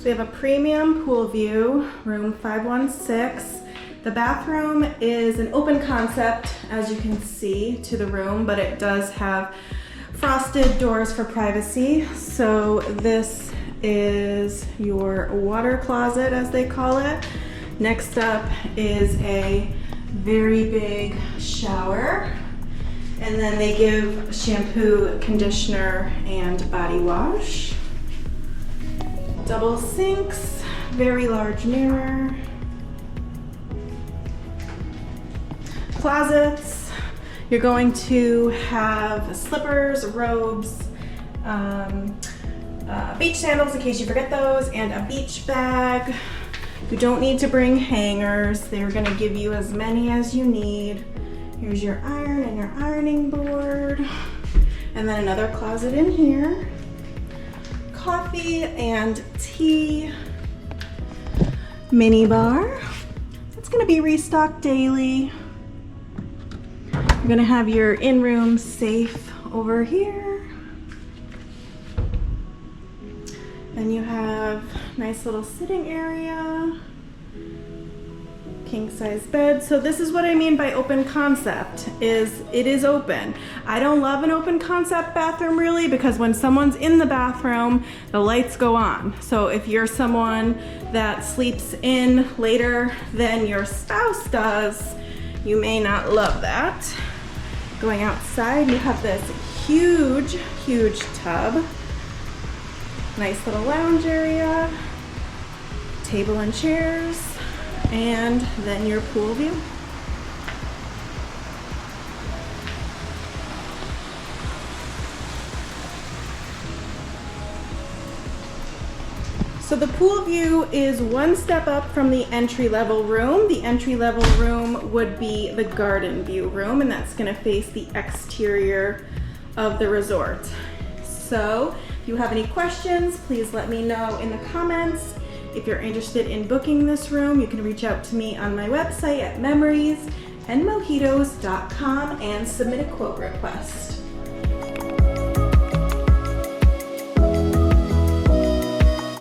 We have a premium pool view, room 516. The bathroom is an open concept, as you can see, to the room, but it does have frosted doors for privacy. So this is your water closet, as they call it. Next up is a very big shower. And then they give shampoo, conditioner, and body wash. Double sinks, very large mirror. Closets, you're going to have slippers, robes, beach sandals in case you forget those, and a beach bag. You don't need to bring hangers. They're gonna give you as many as you need. Here's your iron and your ironing board. And then another closet in here. Coffee and tea. Mini bar. It's gonna be restocked daily. You're gonna have your in-room safe over here. Then you have nice little sitting area, king size bed. So this is what I mean by open concept, is it is open. I don't love an open concept bathroom really, because when someone's in the bathroom, the lights go on. So if you're someone that sleeps in later than your spouse does, you may not love that. Going outside, you have this huge, huge tub. Nice little lounge area, table and chairs, and then your pool view. So the pool view is one step up from the entry-level room. The entry-level room would be the garden view room, and that's gonna face the exterior of the resort. So if you have any questions, please let me know in the comments. If you're interested in booking this room, you can reach out to me on my website at memoriesandmojitos.com and submit a quote request.